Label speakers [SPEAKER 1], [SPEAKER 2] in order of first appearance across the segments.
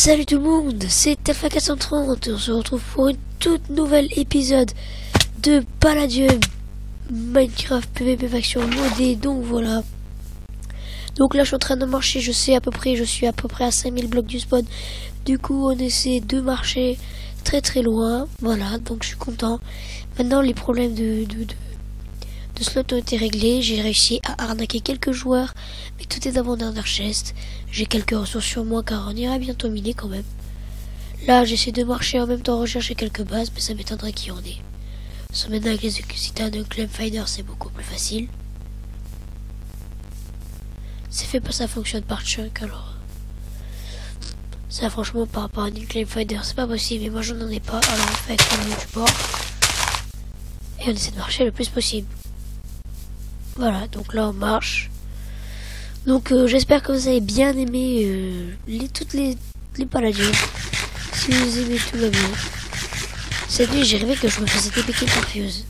[SPEAKER 1] Salut tout le monde, c'est Alpha430. On se retrouve pour une toute nouvelle épisode de Palladium Minecraft PvP faction modée. Donc voilà. Donc là je suis en train de marcher, je suis à peu près à 5000 blocs du spawn. Du coup on essaie de marcher très loin. Voilà, donc je suis content. Maintenant les problèmes de slot ont été réglés. J'ai réussi à arnaquer quelques joueurs, mais tout est dans mon dernier chest. J'ai quelques ressources sur moi car on ira bientôt miner quand même. Là j'essaie de marcher en même temps rechercher quelques bases, mais ça m'étonnerait qu'il y en ait. Ça maintenant avec les citadins de Claim Finder c'est beaucoup plus facile. C'est fait pas, ça fonctionne par chunk alors. Ça franchement par rapport à une Claim Finder c'est pas possible, mais moi j'en ai pas, alors on fait avec le support. Et on essaie de marcher le plus possible. Voilà, donc là on marche. Donc j'espère que vous avez bien aimé toutes les Palladium. Si vous aimez, tout va bien. Cette nuit j'ai rêvé que je me faisais dépiquer par Fuse.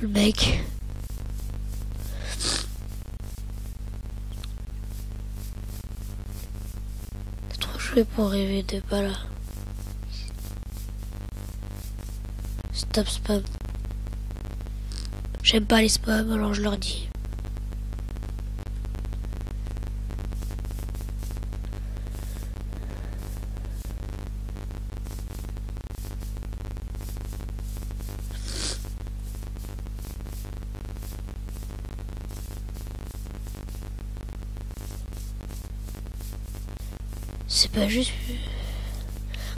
[SPEAKER 1] Le mec. C'est trop joué pour rêver de pas là. Stop spam. J'aime pas les spams, alors je leur dis. C'est pas juste...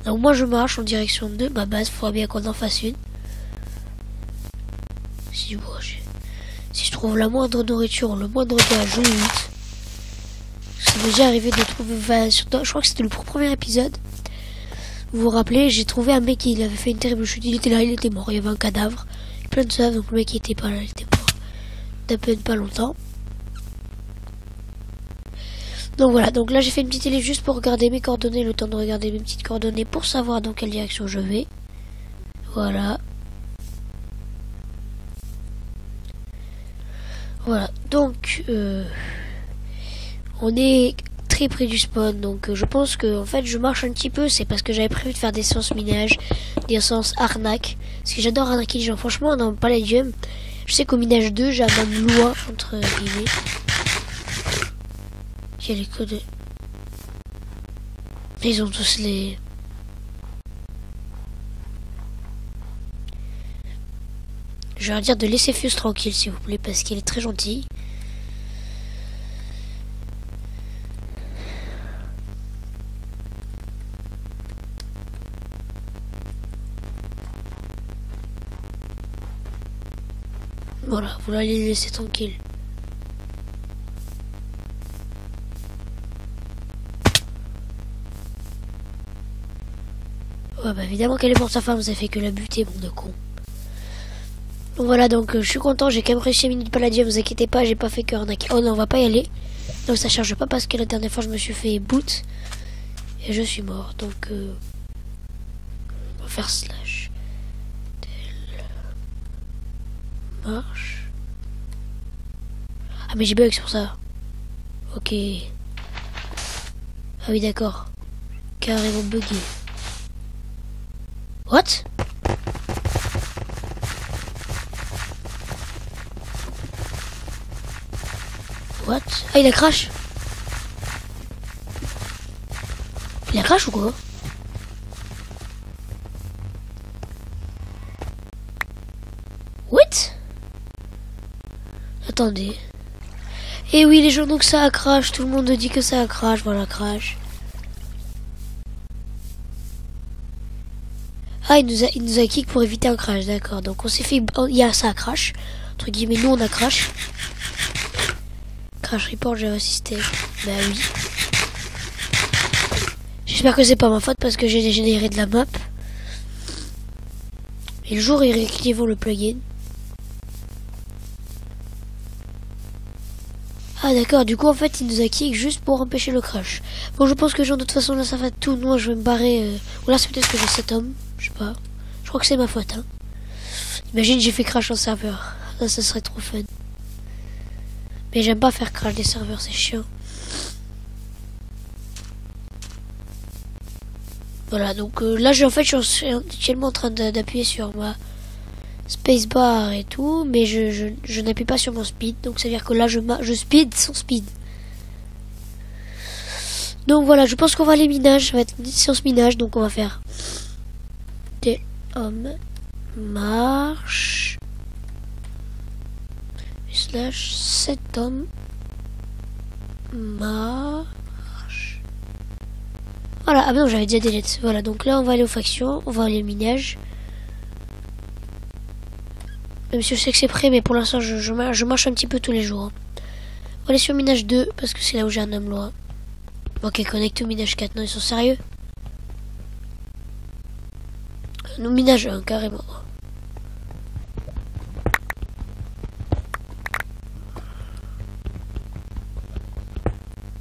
[SPEAKER 1] Donc moi je marche en direction de ma base, faudra bien qu'on en fasse une. Si je trouve la moindre nourriture, le moindre gaz, je lutte. Ça m'est déjà arrivé de trouver... je crois que c'était le premier épisode. Vous vous rappelez, j'ai trouvé un mec qui avait fait une terrible chute. Il était là, il était mort. Il y avait un cadavre. Plein de sauve, donc le mec il était pas là, il était mort. D'à peine pas longtemps. Donc voilà, donc là j'ai fait une petite élite juste pour regarder mes coordonnées, le temps de regarder mes petites coordonnées pour savoir dans quelle direction je vais. Voilà. Voilà, donc on est très près du spawn, donc je pense que en fait je marche un petit peu, c'est parce que j'avais prévu de faire des séances minage, des séances arnaque, parce que j'adore arnaquer les gens. Franchement dans Palladium, je sais qu'au minage 2 j'ai un même loi entre guillemets. Il y a les codes. Ils ont tous les... Je vais leur dire de laisser Fuse tranquille s'il vous plaît, parce qu'il est très gentil. Voilà, vous allez les laisser tranquille. Ouais bah évidemment qu'elle est pour sa femme, vous avez fait que la buter, bande de con. Donc voilà, donc je suis content, j'ai quand même réussi à miner de Palladium, vous inquiétez pas, j'ai pas fait que arnaquer. Oh non, on va pas y aller. Donc ça charge pas parce que la dernière fois je me suis fait boot. Et je suis mort, donc on va faire slash. Marche. Ah mais j'ai bug sur ça. Ok. Ah oui d'accord. Carrément bugué. What? What? Ah il a crash. Il a crash ou quoi? What? Attendez. Eh oui les gens, donc ça a crash. Tout le monde dit que ça a crash. Voilà, crash. Ah, il nous a kick pour éviter un crash, d'accord. Donc on s'est fait... Il y a ça a crash. Entre guillemets, nous on a crash. Crash report, Java System. Bah oui. J'espère que c'est pas ma faute parce que j'ai généré de la map. Et le jour, ils réactiveront le plugin. Ah d'accord, du coup en fait il nous a kick juste pour empêcher le crash. Bon je pense que genre de toute façon là ça va tout, moi je vais me barrer. Ou là c'est peut-être que j'ai 7 hommes, je sais pas. Je crois que c'est ma faute hein. Imagine j'ai fait crash en serveur, ça serait trop fun. Mais j'aime pas faire crash des serveurs, c'est chiant. Voilà, donc là, en fait, je suis actuellement en train d'appuyer sur ma spacebar et tout, mais je n'appuie pas sur mon speed. Donc, ça veut dire que là, je speed sans speed. Donc, voilà, je pense qu'on va aller minage. Ça va être une séance minage, donc on va faire des hommes marche slash 7 hommes marche. Voilà, ah ben non, j'avais déjà delete. Voilà, donc là, on va aller aux factions, on va aller au minage. Même si je sais que c'est prêt, mais pour l'instant, je marche un petit peu tous les jours. Hein. On va aller sur minage 2, parce que c'est là où j'ai un homme loin. Ok, connecté au minage 4. Non, ils sont sérieux? Nous, minage 1, carrément.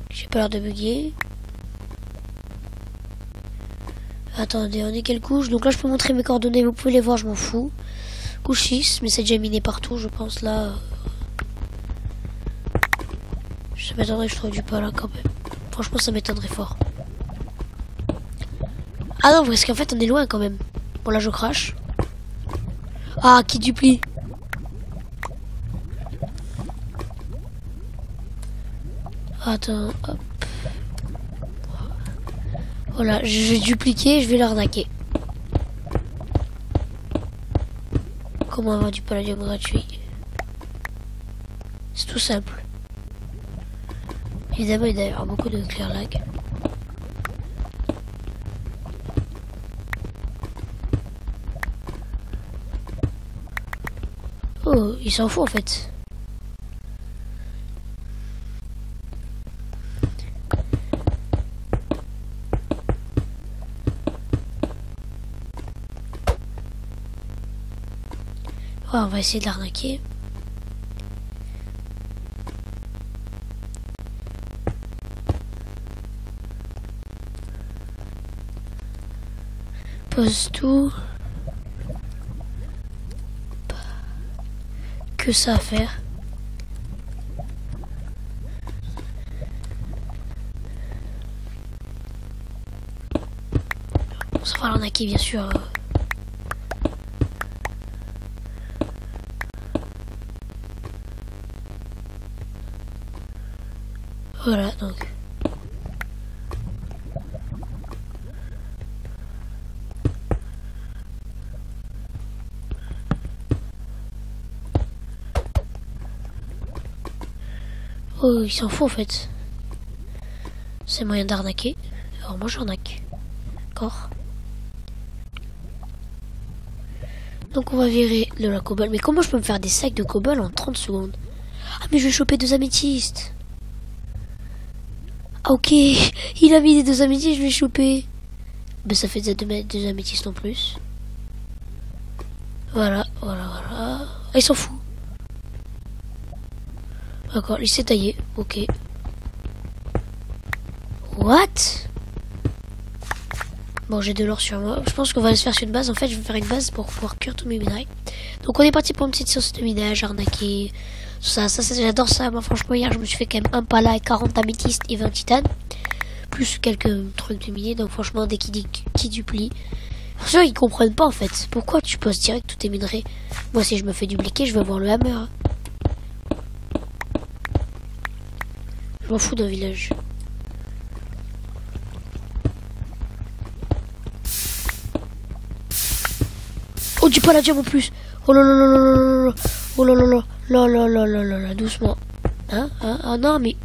[SPEAKER 1] J'ai pas l'air de bugger. Attendez, on est quelle couche? Donc là, je peux montrer mes coordonnées, vous pouvez les voir, je m'en fous. Couche 6, mais c'est déjà miné partout, je pense, là. Ça m'étonnerait que je trouve du pas là, quand même. Franchement, ça m'étonnerait fort. Ah non, parce qu'en fait, on est loin, quand même. Bon, là, je crache. Ah, qui duplie? Attends, hop. Voilà, je vais dupliquer, je vais l'arnaquer. Comment avoir du palladium gratuit? C'est tout simple. Évidemment, il doit y avoir beaucoup de clear lag. Oh, il s'en fout en fait. Ouais, on va essayer de l'arnaquer. Pose tout. Que ça à faire. Ça va l'arnaquer bien sûr. Voilà donc. Oh, il s'en fout en fait. C'est moyen d'arnaquer. Alors moi j'arnaque. D'accord. Donc on va virer de la cobble. Mais comment je peux me faire des sacs de cobble en 30 secondes? Ah mais je vais choper 2 améthystes. Ah ok, il a mis les 2 améthystes, je vais choper. Ben ça fait 2 améthystes en plus. Voilà, voilà, voilà. Ah il s'en fout. D'accord, il s'est taillé, ok. What? Bon, j'ai de l'or sur moi. Je pense qu'on va se faire sur une base. En fait, je vais faire une base pour pouvoir cuire tous mes minerais. Donc, on est parti pour une petite sauce de minage, arnaquer. Ça, j'adore ça. Moi, franchement, hier, je me suis fait quand même un pala et 40 améthystes et 20 titanes. Plus quelques trucs de minier. Donc, franchement, dès qu'il dit qui duplie. Franchement, ils comprennent pas, en fait. Pourquoi tu poses direct tous tes minerais? Moi, si je me fais dupliquer, je vais voir le hammer. Hein. Je m'en fous d'un village. Oh, du palladium en plus. Oh là là là là là là. Oh là là là. Là là là là là là. Doucement. Hein? Ah non, mais...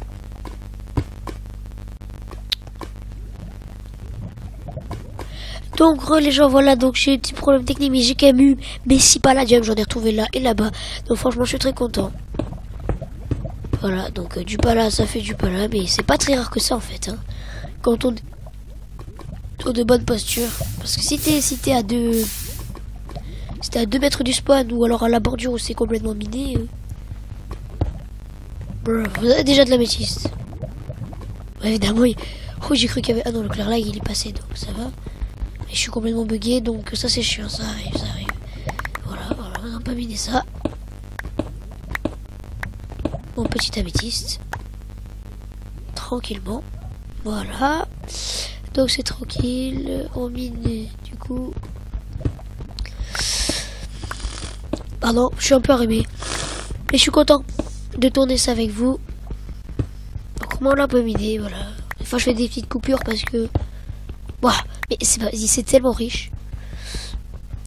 [SPEAKER 1] Donc, les gens, voilà. Donc, j'ai eu un petit problème technique, mais j'ai quand même eu mes 6 palladium. J'en ai retrouvé là et là-bas. Donc, franchement, je suis très content. Voilà. Donc, du pala, ça fait du pala. Mais c'est pas très rare que ça, en fait. Hein. Quand on est de bonne posture. Parce que si t'es à 2... C'était à 2 mètres du spawn ou alors à la bordure où c'est complètement miné. Vous avez déjà de la métiste. Ouais, évidemment, oh, j'ai cru qu'il y avait... Ah non, le clair lag il est passé donc ça va. Mais je suis complètement bugué donc ça c'est chiant, ça arrive, ça arrive. Voilà, voilà, on n'a pas miné ça. Mon petit améthyste. Tranquillement. Voilà. Donc c'est tranquille. On mine du coup. Pardon, je suis un peu arrimé. Mais je suis content de tourner ça avec vous. Donc moi on a un peu miné, voilà. Des fois je fais des petites coupures parce que... Ouah, mais c'est tellement riche.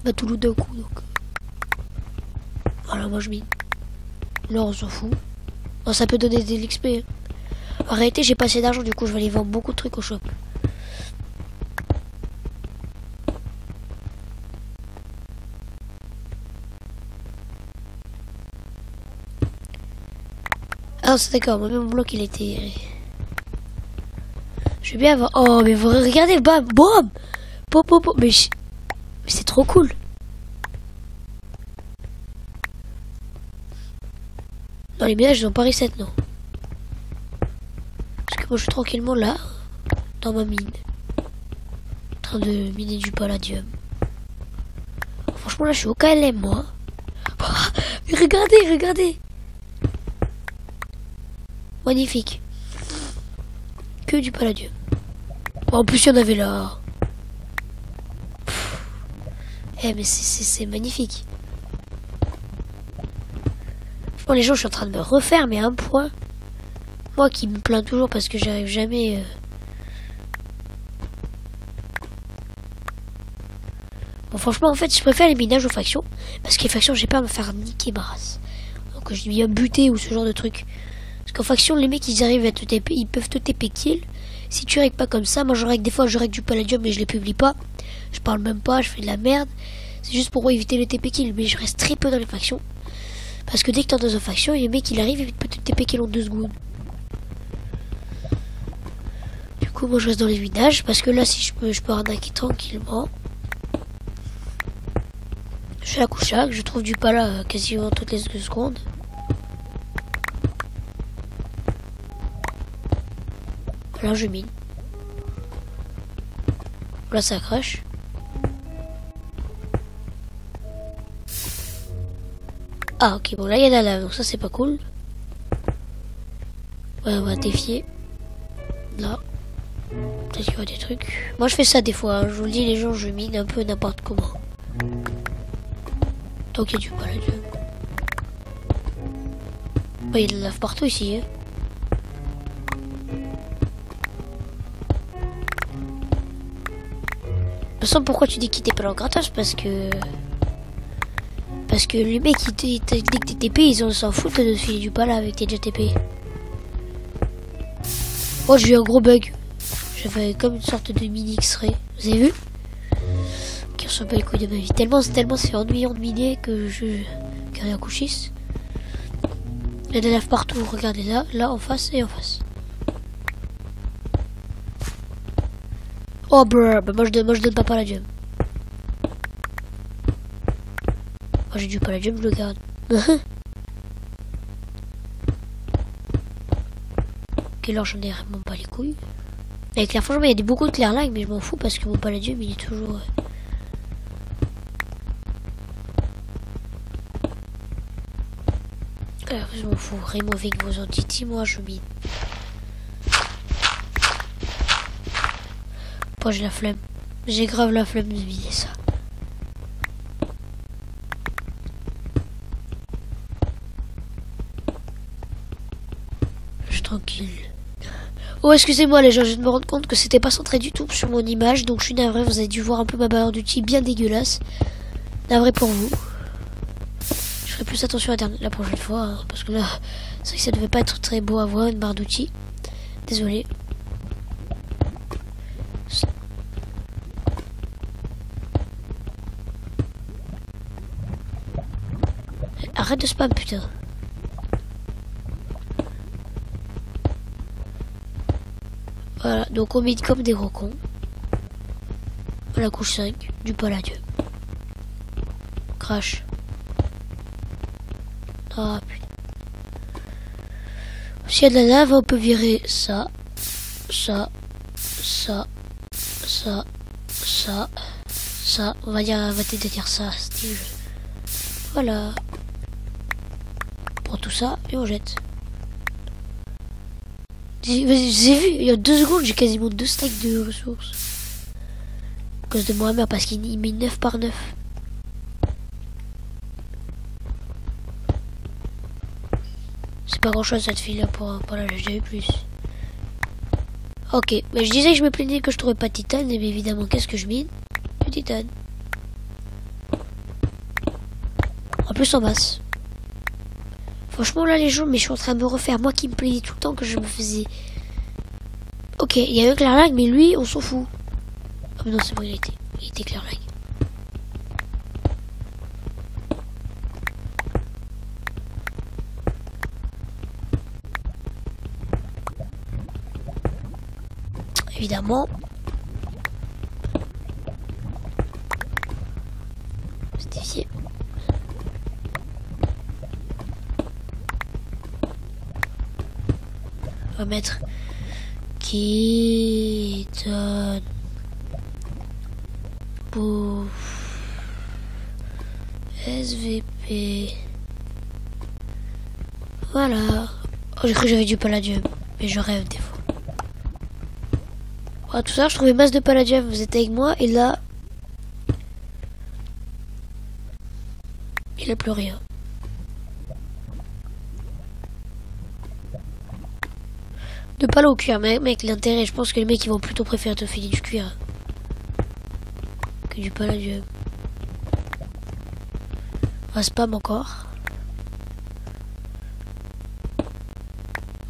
[SPEAKER 1] Bah tout loot d'un coup donc. Voilà, moi je mine. Là on s'en fout. Bon, ça peut donner de l'XP. Hein. En réalité j'ai pas assez d'argent, du coup je vais aller vendre beaucoup de trucs au shop. Ah c'est d'accord, moi-même mon bloc il était... Je vais bien avoir... Oh mais vous regardez, bam, boum. Mais c'est trop cool. Non les minages ils ont pas reset non. Parce que moi je suis tranquillement là, dans ma mine. En train de miner du palladium. Franchement là je suis au KLM moi. Mais regardez. Magnifique. Que du palladium. En plus il y en avait là. Eh mais c'est magnifique. Bon les gens je suis en train de me refaire mais à un point. Moi qui me plains toujours parce que j'arrive jamais... Bon franchement en fait je préfère les minages aux factions. Parce que les factions j'ai peur de me faire niquer ma race. Donc je viens buter ou ce genre de truc. Parce qu'en faction les mecs ils arrivent à te TP, ils peuvent te TP kill. Si tu règles pas comme ça, moi je règle des fois je règle du palladium mais je les publie pas. Je parle même pas, je fais de la merde. C'est juste pour éviter les TP kill mais je reste très peu dans les factions. Parce que dès que t'es dans une faction, les mecs il arrive et peut te TP kill en 2 secondes. Du coup moi je reste dans les minages parce que là si je peux arnaquer tranquillement. Je fais la couchac, je trouve du pala quasiment toutes les 2 secondes. Là je mine. Là ça crache. Ah ok bon là il y a de la lave donc ça c'est pas cool. Ouais on va défier. Là. Peut-être qu'il y aura des trucs. Moi je fais ça des fois, hein. Je vous le dis les gens je mine un peu n'importe comment. Tant qu'il y a du palladium. Il y a de la lave partout ici hein. De toute façon pourquoi tu dis qu'il t'es pas en gratos parce que les mecs dès que t'es TP ils s'en foutent de te filer du pala avec tes déjà TP. Oh j'ai eu un gros bug. J'avais comme une sorte de mini X-ray. Vous avez vu? Qui reçoit pas les couilles de ma vie. Tellement c'est ennuyant de miner que je carré un couchis. Il y a des laves partout, regardez là en face et en face. Oh brr, bah moi je donne pas palladium. Moi j'ai du palladium, je le garde. Ok alors j'en ai vraiment pas les couilles. Avec l'air franchement il y a beaucoup de clair lag mais je m'en fous parce que mon palladium il est toujours... Alors je m'en fous, removing vos entités, moi je mine. Moi j'ai la flemme. J'ai grave la flemme de miner ça. Je suis tranquille. Oh excusez-moi les gens, je viens de me rendre compte que c'était pas centré du tout sur mon image. Donc je suis navré, vous avez dû voir un peu ma barre d'outils bien dégueulasse. Navré pour vous. Je ferai plus attention à la prochaine fois. Hein, parce que là, c'est vrai que ça devait pas être très beau à voir une barre d'outils. Désolé. Arrête de spam putain. Voilà, donc on met comme des gros cons. À la couche 5, du palladium. Crash. Ah putain. S'il y a de la lave, on peut virer ça. On va t'aider à dire ça, Steve. Voilà. On prend tout ça et on jette. J'ai vu, il y a 2 secondes, j'ai quasiment 2 stacks de ressources. À cause de Mohamed, parce qu'il met 9 par 9. C'est pas grand chose cette fille là pour la j'ai eu plus. Ok, mais je disais que je me plaignais que je trouvais pas de titane, et évidemment, qu'est-ce que je mine? Du titane. En plus en masse. Franchement là les gens, mais je suis en train de me refaire. Moi qui me plaignais tout le temps que je me faisais. Ok, il y a un Clairlag, mais lui, on s'en fout. Ah mais non, c'est bon, il était Clairlag. Évidemment. C'est difficile. On va mettre qui donne bouffe SVP. Voilà. Oh, j'ai cru que j'avais du palladium, mais je rêve des fois. Ah, tout ça, je trouvais masse de palladium. Vous êtes avec moi et là, il a plus rien. De palo au cuir, mec, l'intérêt, je pense que les mecs ils vont plutôt préférer te filer du cuir que du palladium. Un spam encore.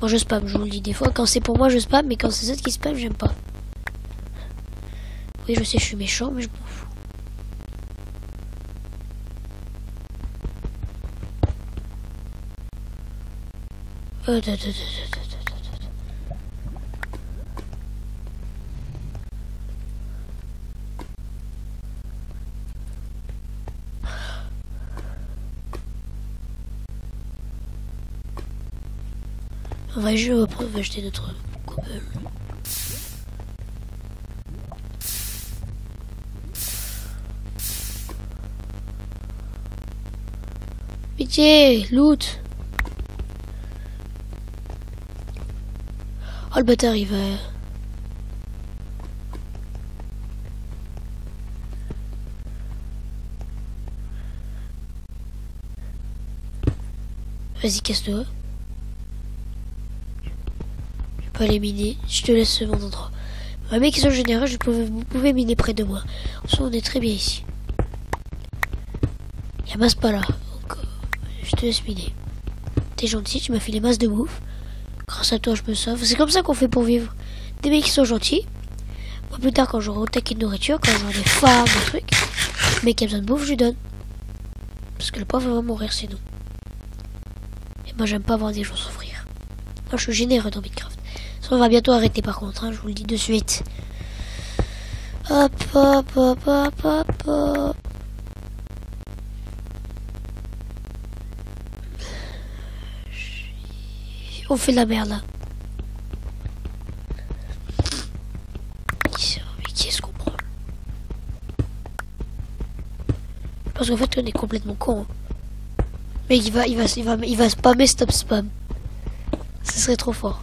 [SPEAKER 1] Moi je spam, je vous le dis des fois. Quand c'est pour moi je spam, mais quand c'est ça qui spam, j'aime pas. Oui, je sais, je suis méchant, mais je m'en fous. On va jouer, après on va acheter notre cobble. Pitié, loot. Oh le bâtard il va... Vas-y, casse-toi. Je peux aller miner. Je te laisse mon endroit. Ma mec, ils sont généreux, vous pouvez miner près de moi. En soi, on est très bien ici. Y'a masse pas là. Donc, je te laisse miner. T'es gentil, tu m'as filé masse de bouffe. Grâce à toi, je me sauve. C'est comme ça qu'on fait pour vivre. Des mecs qui sont gentils. Moi, plus tard, quand j'aurai au taquet de nourriture, quand j'aurai des femmes, des trucs, le mec qui a besoin de bouffe, je lui donne. Parce que le pauvre va mourir sinon. Et moi, j'aime pas voir des gens souffrir. Moi, je suis généreux dans Minecraft. Ça, on va bientôt arrêter par contre, hein, je vous le dis de suite. Hop, hop, hop, hop, hop, hop. On fait de la merde là. Mais qui est-ce qu'on prend? Parce qu'en fait on est complètement con. Hein. Mais il va spammer stop spam. Ce serait trop fort.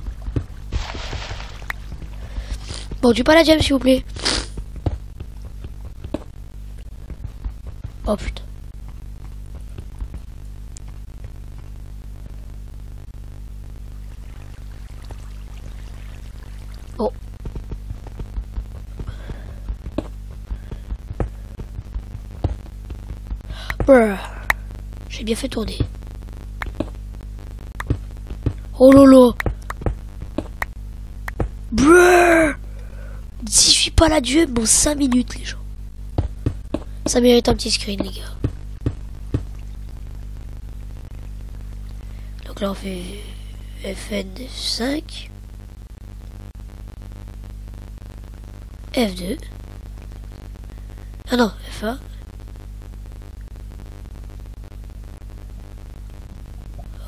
[SPEAKER 1] Bon, du palladium s'il vous plaît. Oh putain. Oh. Brr. J'ai bien fait tourner. Oh lolo. Brr. 18 palladium en 5 minutes les gens. Ça mérite un petit screen les gars. Donc là on fait FN5. F2. Ah non, F1.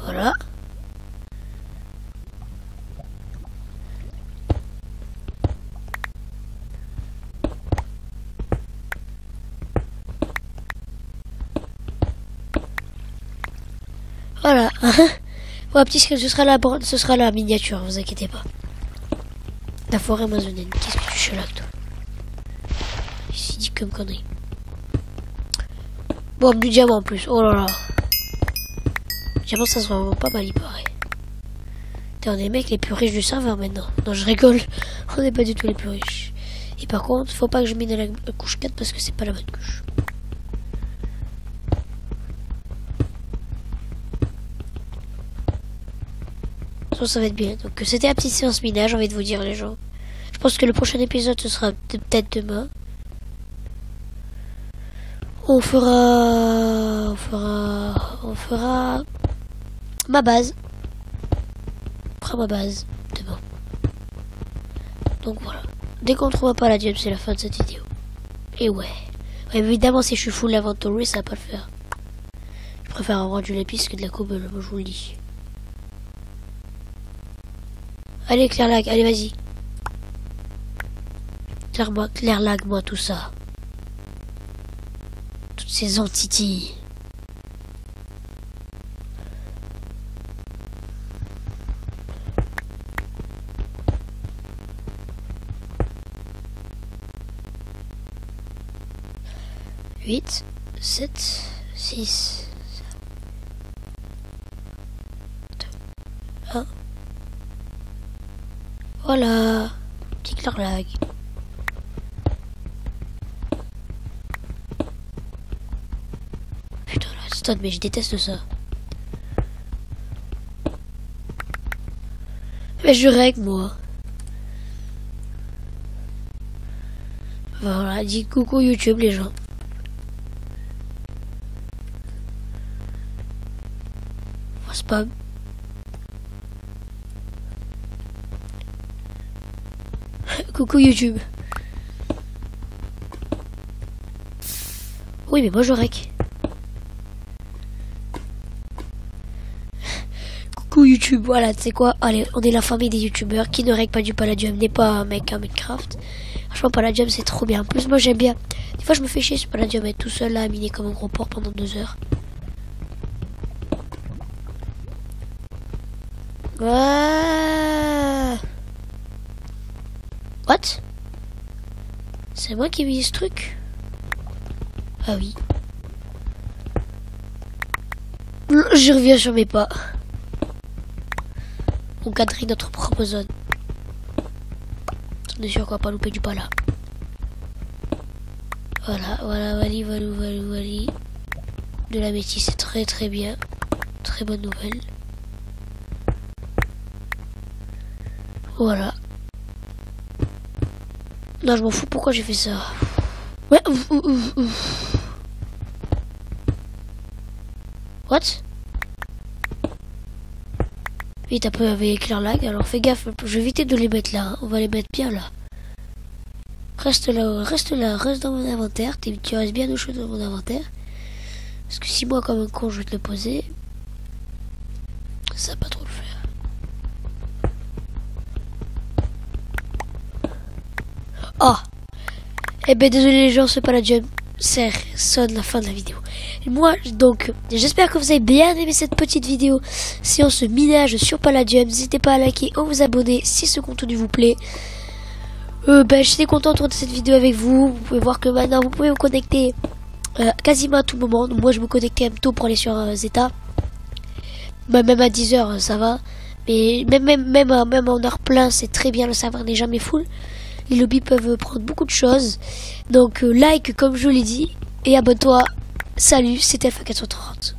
[SPEAKER 1] Voilà. Voilà. Bon, petit screen, ce sera la miniature, vous inquiétez pas. La forêt amazonienne. Qu'est-ce que tu chalaques, toi? Ici, dit comme connerie. Bon, du diamant en plus. Oh là là. Diamant, ça se vend pas mal, il paraît. On est les mecs les plus riches du serveur maintenant. Non, je rigole. On n'est pas du tout les plus riches. Et par contre, faut pas que je mine à la couche 4 parce que c'est pas la bonne couche. Ça va être bien. Donc c'était la petite séance minage, j'ai envie de vous dire les gens. Je pense que le prochain épisode ce sera peut-être demain. On fera ma base. On fera ma base demain. Donc voilà. Dès qu'on trouvera pas la gemme, c'est la fin de cette vidéo. Et ouais. Évidemment si je suis full inventory, ça va pas le faire. Je préfère avoir du lapis que de la cobble, moi je vous le dis. Allez, Claire Lag, allez, vas-y. Claire Lag, moi, tout ça. Toutes ces entités. Huit, 7, 6, 2, 1. Voilà, petit Claire Lag. Putain, la stone, mais je déteste ça. Mais je règle, moi. Voilà, dis coucou YouTube, les gens. Spam. Coucou YouTube. Oui, mais moi je rec. Coucou YouTube, voilà, tu sais quoi? Allez, on est la famille des youtubeurs. Qui ne rec pas du Palladium n'est pas un mec à Minecraft. Franchement, Palladium c'est trop bien. En plus, moi j'aime bien. Des fois, je me fais chier sur Palladium, être tout seul là à miner comme un gros porc pendant 2 heures. What? C'est moi qui ai mis ce truc? Ah oui. Je reviens sur mes pas. On quadrille notre propre zone. On est sûr qu'on va pas louper du pas là. Voilà, vali. De la métisse, c'est très très bien. Très bonne nouvelle. Voilà. Non, je m'en fous, pourquoi j'ai fait ça? Ouais, What? Vite, un peu avec Claire Lag, alors fais gaffe, je vais éviter de les mettre là, hein. On va les mettre bien là. Reste là, reste dans mon inventaire, tu restes bien au chaud dans mon inventaire. Parce que si moi, comme un con, je vais te le poser, ça va pas trop le faire. Oh! Eh ben désolé les gens, c'est pas la gemme. Ça sonne la fin de la vidéo. Et moi, donc, j'espère que vous avez bien aimé cette petite vidéo. Séance minage sur Palladium. N'hésitez pas à liker ou vous abonner si ce contenu vous plaît. J'étais content de tourner cette vidéo avec vous. Vous pouvez voir que maintenant, vous pouvez vous connecter quasiment à tout moment. Moi, je me connectais un peu tôt pour aller sur Zeta. Bah, même à 10 h, ça va. Mais même en heure plein, c'est très bien. Le serveur n'est jamais full. Les lobbies peuvent prendre beaucoup de choses. Donc like comme je l'ai dit. Et abonne-toi. Salut, c'était Alpha 430.